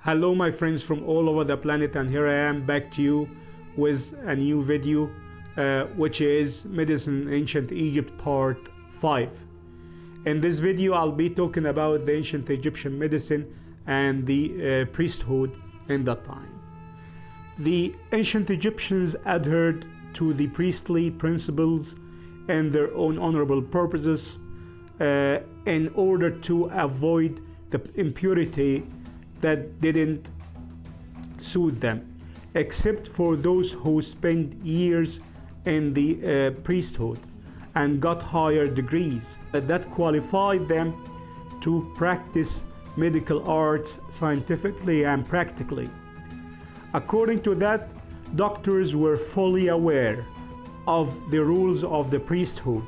Hello my friends from all over the planet, and here I am back to you with a new video which is Medicine in Ancient Egypt Part 5. In this video I'll be talking about the ancient Egyptian medicine and the priesthood in that time. The ancient Egyptians adhered to the priestly principles and their own honorable purposes in order to avoid the impurity that didn't suit them, except for those who spent years in the priesthood and got higher degrees that qualified them to practice medical arts scientifically and practically. According to that, doctors were fully aware of the rules of the priesthood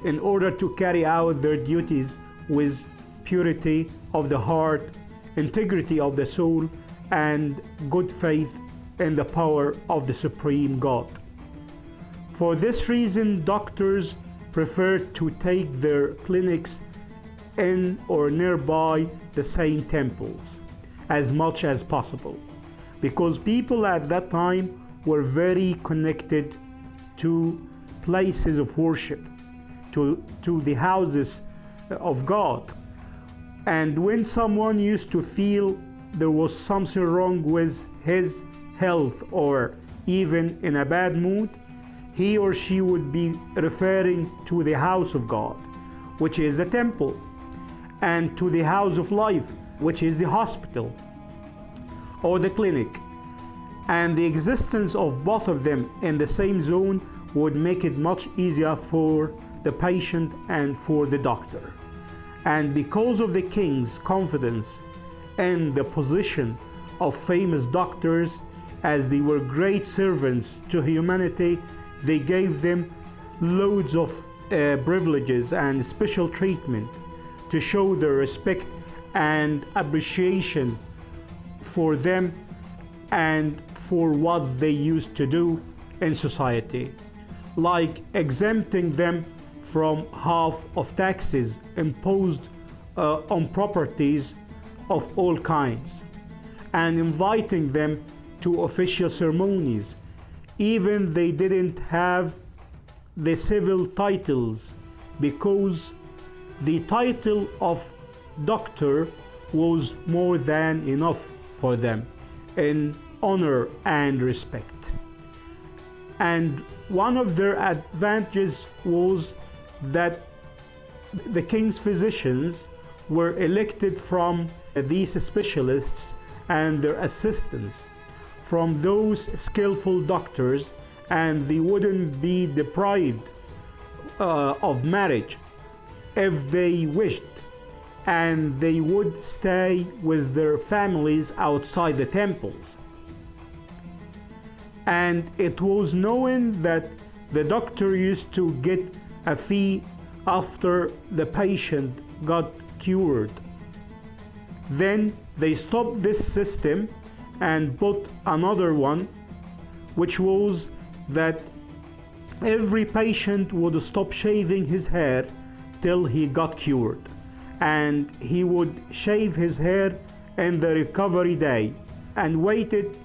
in order to carry out their duties with purity of the heart, integrity of the soul, and good faith in the power of the Supreme God. For this reason, doctors preferred to take their clinics in or nearby the same temples as much as possible, because people at that time were very connected to places of worship, to the houses of God. And when someone used to feel there was something wrong with his health or even in a bad mood, he or she would be referring to the house of God, which is the temple, and to the house of life, which is the hospital or the clinic. And the existence of both of them in the same zone would make it much easier for the patient and for the doctor. And because of the king's confidence in the position of famous doctors, as they were great servants to humanity, they gave them loads of privileges and special treatment to show their respect and appreciation for them and for what they used to do in society, like exempting them from half of taxes imposed on properties of all kinds, and inviting them to official ceremonies, even they didn't have the civil titles, because the title of doctor was more than enough for them in honor and respect. And one of their advantages was that the king's physicians were elected from these specialists and their assistants, from those skillful doctors, and they wouldn't be deprived of marriage if they wished, and they would stay with their families outside the temples. And it was known that the doctor used to get a fee after the patient got cured. Then they stopped this system and put another one, which was that every patient would stop shaving his hair till he got cured, and he would shave his hair in the recovery day and weight it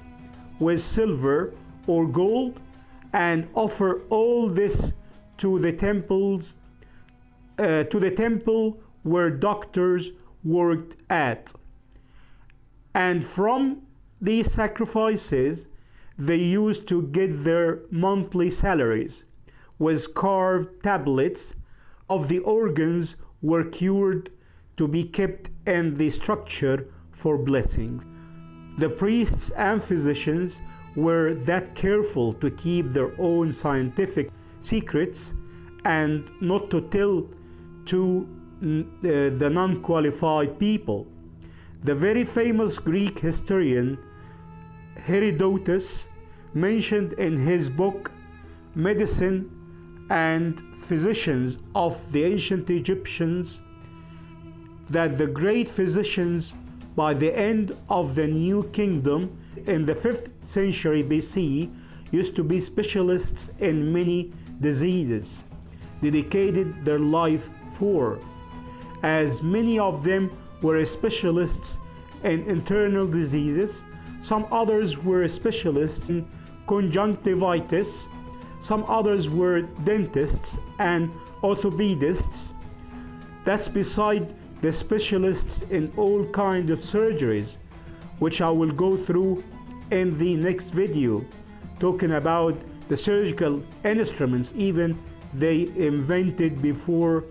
with silver or gold and offer all this to the temples, to the temple where doctors worked at. And from these sacrifices, they used to get their monthly salaries with carved tablets of the organs were cured to be kept in the structure for blessings. The priests and physicians were that careful to keep their own scientific secrets and not to tell to the non-qualified people. The very famous Greek historian Herodotus mentioned in his book Medicine and Physicians of the Ancient Egyptians that the great physicians by the end of the New Kingdom in the 5th century BC used to be specialists in many diseases, dedicated their life for, as many of them were specialists in internal diseases, some others were specialists in conjunctivitis, some others were dentists and orthopedists. That's beside the specialists in all kinds of surgeries, which I will go through in the next video, talking about the surgical instruments even they invented before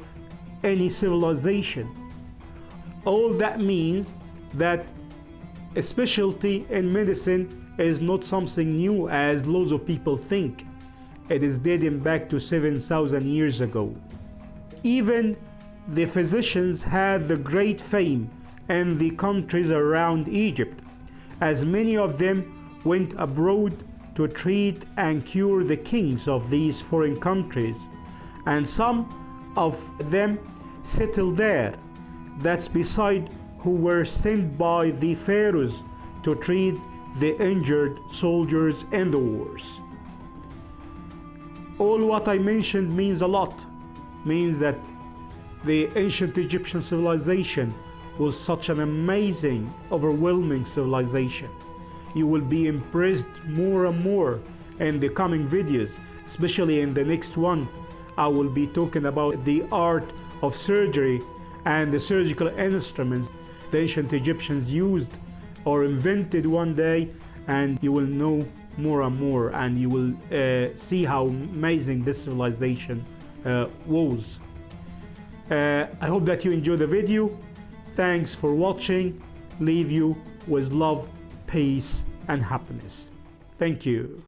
any civilization. All that means that a specialty in medicine is not something new as lots of people think. It is dating back to 7,000 years ago. Even the physicians had the great fame in the countries around Egypt, as many of them went abroad to treat and cure the kings of these foreign countries, and some of them settled there. That's beside who were sent by the pharaohs to treat the injured soldiers in the wars. All what I mentioned means a lot. Means that the ancient Egyptian civilization was such an amazing, overwhelming civilization. You will be impressed more and more in the coming videos, especially in the next one. I will be talking about the art of surgery and the surgical instruments the ancient Egyptians used or invented one day, and you will know more and more, and you will see how amazing this civilization was. I hope that you enjoyed the video. Thanks for watching. Leave you with love, peace, and happiness. Thank you.